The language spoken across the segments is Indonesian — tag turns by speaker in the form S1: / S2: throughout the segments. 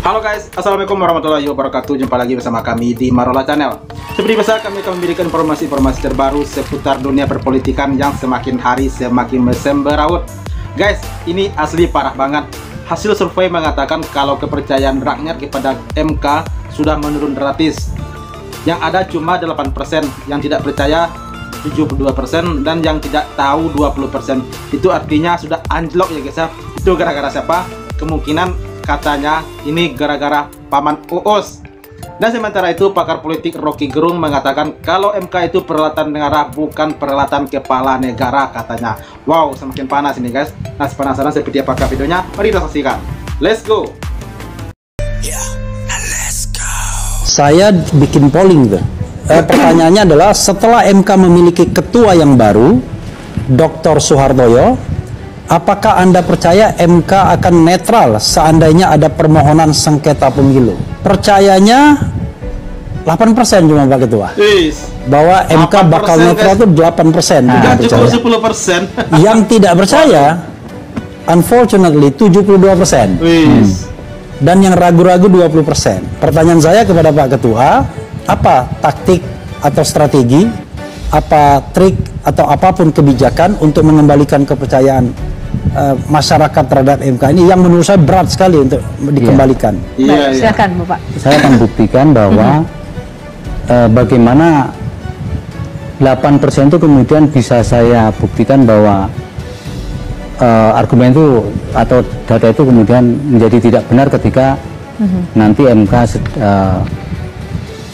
S1: Halo guys, assalamualaikum warahmatullahi wabarakatuh. Jumpa lagi bersama kami di Marola Channel. Seperti biasa, kami akan memberikan informasi-informasi terbaru seputar dunia perpolitikan yang semakin hari semakin mesemberawut. Guys, ini asli parah banget. Hasil survei mengatakan kalau kepercayaan rakyat kepada MK sudah menurun drastis. Yang ada cuma 8%, yang tidak percaya 72%, dan yang tidak tahu 20%. Itu artinya sudah anjlok ya guys ya. Itu gara-gara siapa? Kemungkinan katanya ini gara-gara Paman Uus. Dan sementara itu pakar politik Rocky Gerung mengatakan kalau MK itu peralatan negara bukan peralatan kepala negara katanya. Wow, semakin panas ini guys. Nah, penasaran seperti apakah videonya? Mari kita saksikan. Let's go.
S2: Saya bikin polling tuh. Pertanyaannya adalah setelah MK memiliki ketua yang baru, Dr. Soehartoyo, apakah Anda percaya MK akan netral seandainya ada permohonan sengketa pemilu? Percayanya 8% cuma Pak Ketua. Bahwa MK bakal netral itu 8%.
S1: Tidak cukup 10%.
S2: Yang tidak percaya, unfortunately 72%. Dan yang ragu-ragu 20%. Pertanyaan saya kepada Pak Ketua, apa taktik atau strategi, apa trik atau apapun kebijakan untuk mengembalikan kepercayaan masyarakat terhadap MK ini yang menurut saya berat sekali untuk dikembalikan.
S3: Silakan Bapak.
S4: Saya akan buktikan bahwa bagaimana 8% itu kemudian bisa saya buktikan bahwa argumen itu atau data itu kemudian menjadi tidak benar ketika nanti MK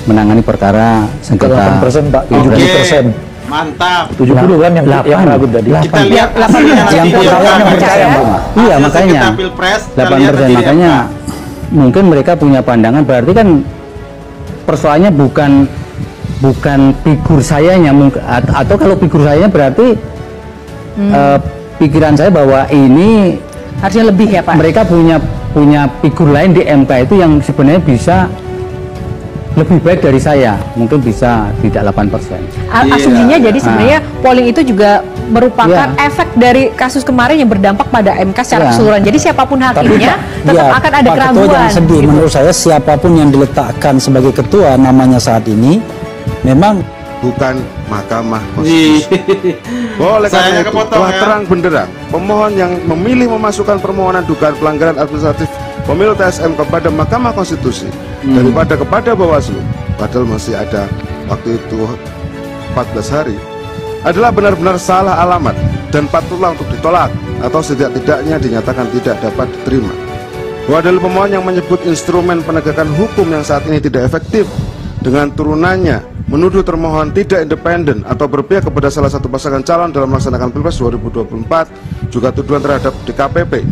S4: menangani perkara sengketa
S2: 8% Pak,
S1: 70%. Mantap.
S2: 70 kan yang ragu tadi.
S1: Kita lihat
S2: yang percaya.
S4: Iya, makanya 8%. Makanya mungkin mereka punya pandangan, berarti kan persoalannya bukan figur sayanya, atau kalau figur sayanya berarti pikiran saya bahwa ini
S3: harusnya lebih ya Pak.
S4: Mereka punya figur lain di MK itu yang sebenarnya bisa lebih baik dari saya, mungkin bisa tidak 8%.
S3: Asumsinya jadi sebenarnya polling itu juga merupakan efek dari kasus kemarin yang berdampak pada MK secara keseluruhan. Jadi siapapun hakimnya tetap akan ada keraguan.
S2: Jangan sedih, gitu. Menurut saya siapapun yang diletakkan sebagai ketua namanya saat ini memang
S5: bukan Mahkamah Konstitusi. Oleh karena itu telah terang benderang pemohon yang memilih memasukkan permohonan dugaan pelanggaran administratif pemilu TSM kepada Mahkamah Konstitusi daripada kepada Bawaslu, padahal masih ada waktu itu 14 hari, adalah benar-benar salah alamat dan patutlah untuk ditolak atau setidak-tidaknya dinyatakan tidak dapat diterima. Bahwa dalil pemohon yang menyebut instrumen penegakan hukum yang saat ini tidak efektif dengan turunannya menuduh termohon tidak independen atau berpihak kepada salah satu pasangan calon dalam melaksanakan Pilpres 2024, juga tuduhan terhadap DKPP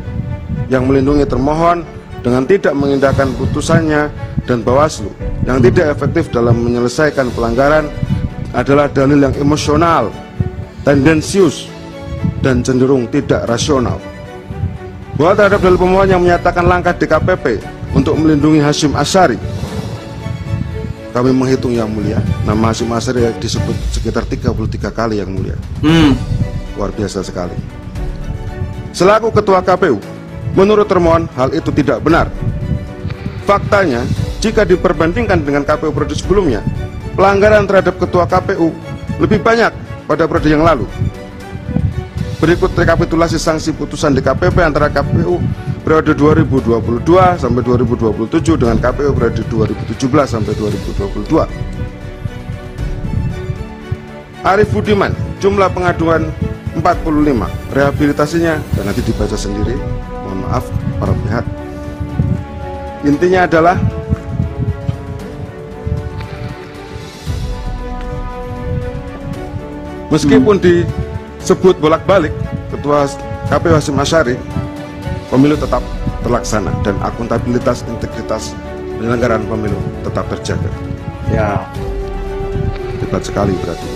S5: yang melindungi termohon dengan tidak mengindahkan putusannya dan Bawaslu yang tidak efektif dalam menyelesaikan pelanggaran adalah dalil yang emosional, tendensius, dan cenderung tidak rasional. Bahwa terhadap dalil pemohon yang menyatakan langkah DKPP untuk melindungi Hasyim Asyari, kami menghitung yang mulia, nama Hasyim Asyari disebut sekitar 33 kali yang mulia. Luar biasa sekali. Selaku Ketua KPU, menurut termohon hal itu tidak benar. Faktanya, jika diperbandingkan dengan KPU periode sebelumnya, pelanggaran terhadap Ketua KPU lebih banyak pada periode yang lalu. Berikut rekapitulasi sanksi putusan DKPP antara KPU periode 2022 sampai 2027 dengan KPU periode 2017 sampai 2022. Arif Budiman, jumlah pengaduan 45, rehabilitasinya dan nanti dibaca sendiri, mohon maaf para pihak. Intinya adalah meskipun disebut bolak-balik Ketua KPU Hasyim Asyari, pemilu tetap terlaksana dan akuntabilitas integritas penyelenggaraan pemilu tetap terjaga.
S1: Ya,
S5: hebat sekali berarti.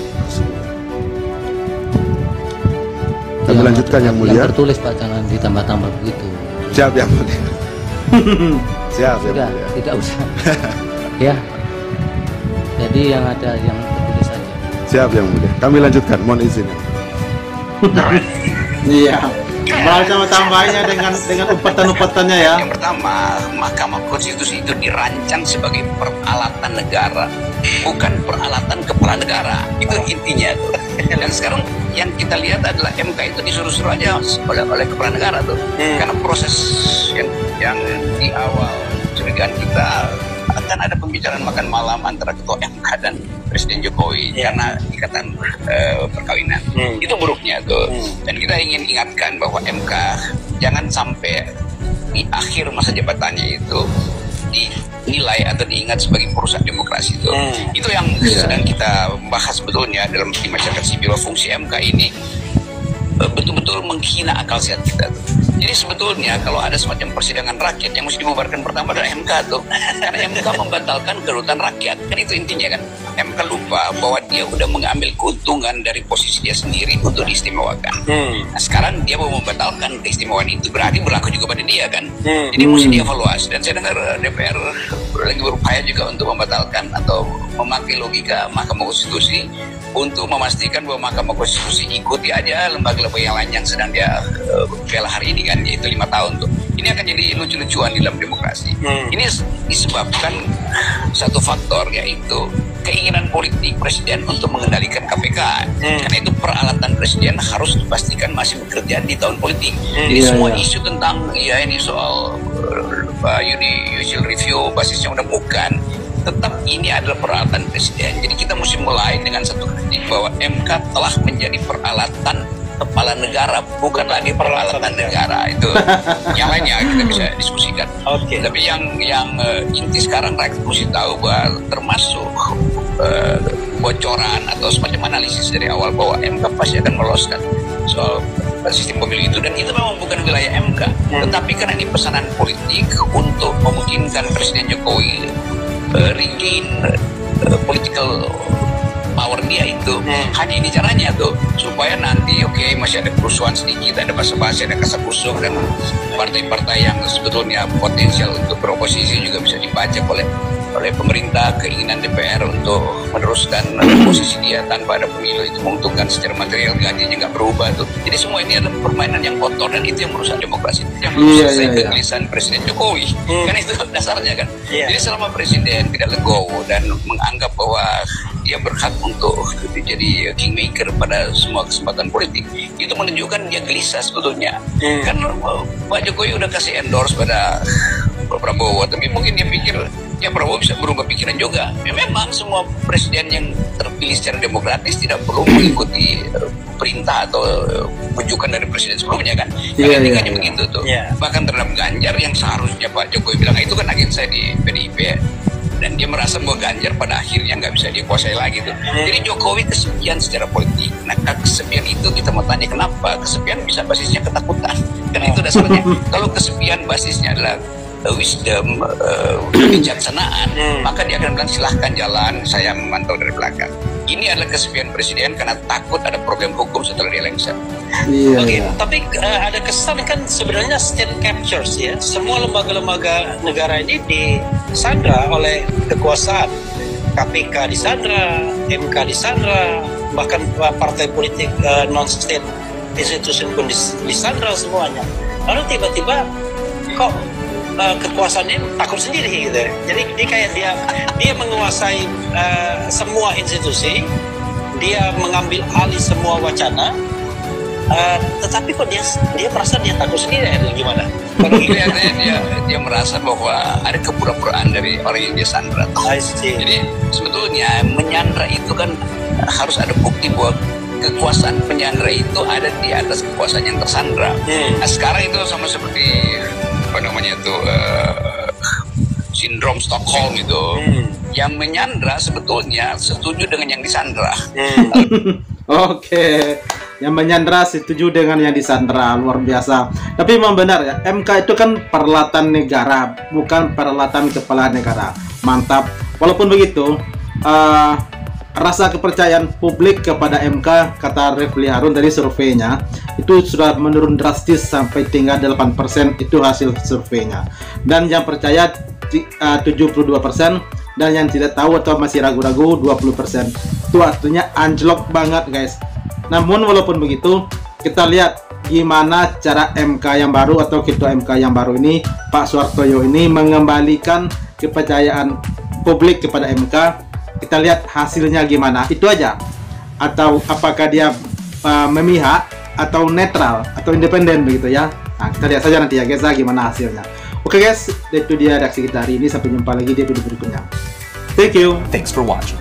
S5: Kami lanjutkan yang mulia.
S4: Yang tertulis Pak, jangan ditambah-tambah begitu.
S5: Siap yang mulia. Siap yang mulia.
S4: Tidak usah. Ya. Jadi yang ada yang tertulis saja.
S5: Siap yang mulia. Kami lanjutkan, mohon izin.
S1: iya. Bahasa tambahnya dengan umpatan-umpatannya ya.
S6: Yang pertama, Mahkamah Konstitusi itu dirancang sebagai peralatan negara, bukan peralatan kepala negara. Itu intinya tuh. Dan sekarang yang kita lihat adalah MK itu disuruh-suruh aja oleh kepala negara tuh. Karena proses yang di awal curigaan kita akan ada pembicaraan makan malam antara ketua MK dan Presiden Jokowi karena ikatan perkawinan. Itu buruknya tuh. Dan kita ingin ingatkan bahwa MK jangan sampai di akhir masa jabatannya itu dinilai atau diingat sebagai perusak demokrasi itu. Itu yang sedang kita bahas sebetulnya dalam di masyarakat sipil. Fungsi MK ini betul-betul menghina akal sehat kita tuh. Jadi sebetulnya kalau ada semacam persidangan rakyat yang mesti dibubarkan pertama adalah MK tuh. Karena MK membatalkan kedaulatan rakyat. Kan itu intinya kan. MK lupa bahwa dia udah mengambil keuntungan dari posisi dia sendiri untuk diistimewakan. Nah sekarang dia mau membatalkan keistimewaan itu, berarti berlaku juga pada dia kan. Jadi mesti dievaluasi. Dan saya dengar DPR lagi berupaya juga untuk membatalkan atau memakai logika Mahkamah Konstitusi untuk memastikan bahwa Mahkamah Konstitusi ikuti aja lembaga-lembaga yang lain yang sedang dia bela hari ini kan, yaitu 5 tahun tuh. Ini akan jadi lucu-lucuan di dalam demokrasi. Ini disebabkan satu faktor, yaitu keinginan politik presiden untuk mengendalikan KPK. Karena itu peralatan presiden harus dipastikan masih bekerja di tahun politik. Jadi semua isu tentang ini soal judicial review basisnya udah bukan. Tetap ini adalah peralatan presiden. Jadi kita mesti mulai dengan satu kritik bahwa MK telah menjadi peralatan kepala negara, bukan lagi peralatan negara. Itu yang lainnya kita bisa diskusikan. Tapi yang inti sekarang rakyat mesti tahu bahwa termasuk bocoran atau semacam analisis dari awal bahwa MK pasti akan meloloskan soal sistem pemilu itu, dan itu memang bukan wilayah MK. Tetapi karena ini pesanan politik untuk memungkinkan Presiden Jokowi regain political power dia itu, hanya ini caranya tuh, supaya nanti masih ada kerusuhan sedikit, ada basa-basi, ada kasak-kusuk, dan partai-partai yang sebetulnya potensial untuk beroposisi juga bisa dibaca oleh pemerintah, keinginan DPR untuk meneruskan posisi dia tanpa ada pemilu itu menguntungkan secara material, gajinya nggak berubah tuh. Jadi semua ini adalah permainan yang kotor, dan itu yang merusak demokrasi, yang merusak kegelisahan Presiden Jokowi. Kan itu dasarnya kan. Jadi selama Presiden tidak legowo dan menganggap bahwa dia berhak untuk jadi kingmaker pada semua kesempatan politik, itu menunjukkan dia gelisah sebetulnya. Karena Pak Jokowi udah kasih endorse pada Prabowo, tapi mungkin dia pikir ya Prabowo bisa berubah pikiran juga. Ya memang semua presiden yang terpilih secara demokratis tidak perlu mengikuti perintah atau rujukan dari presiden sebelumnya kan. Etikanya begitu tuh. Bahkan terhadap Ganjar yang seharusnya Pak Jokowi bilang itu kan agen saya di PDIP, dan dia merasa bahwa Ganjar pada akhirnya nggak bisa dikuasai lagi tuh. Jadi Jokowi kesepian secara politik. Nah kesepian itu kita mau tanya kenapa? Kesepian bisa basisnya ketakutan. Karena itu dasarnya. Kalau kesepian basisnya adalah wisdom, kebijaksanaan, maka dia akan bilang silahkan jalan, saya memantau dari belakang. Ini adalah kesepian presiden karena takut ada problem hukum setelah dia lengser.
S7: Tapi ada kesan kan sebenarnya state captures ya. Semua lembaga-lembaga negara ini disandra oleh kekuasaan. KPK disandra, MK disandra, bahkan partai politik non-state institution pun disandra semuanya. Lalu tiba-tiba kok kekuasaannya takut sendiri gitu. Jadi dia kayak dia menguasai semua institusi, dia mengambil alih semua wacana, tetapi kok dia merasa dia takut sendiri atau gimana?
S6: Kelihatannya dia merasa bahwa ada kepura-puraan dari orang yang dia sandra. Jadi sebetulnya menyandra itu kan harus ada bukti bahwa kekuasaan penyandra itu ada di atas kekuasaan yang tersandra. Nah, sekarang itu sama seperti sindrom Stockholm itu. Yang menyandra sebetulnya setuju dengan yang disandra.
S1: Yang menyandra setuju dengan yang disandra, luar biasa. Tapi memang benar ya, MK itu kan peralatan negara, bukan peralatan kepala negara. Mantap. Walaupun begitu, rasa kepercayaan publik kepada MK, kata Refli Harun dari surveinya, itu sudah menurun drastis sampai tinggal 8%, itu hasil surveinya. Dan yang percaya 72%, dan yang tidak tahu atau masih ragu-ragu 20%. Itu artinya anjlok banget guys. Namun walaupun begitu, kita lihat gimana cara MK yang baru atau ketua MK yang baru ini, Pak Suhartoyo ini mengembalikan kepercayaan publik kepada MK. Kita lihat hasilnya gimana, itu aja. Atau apakah dia memihak atau netral atau independen begitu ya. Nah, kita lihat saja nanti ya guys gimana hasilnya. Oke guys, itu dia reaksi kita hari ini. Sampai jumpa lagi di video berikutnya. Thank you.
S8: Thanks for watching.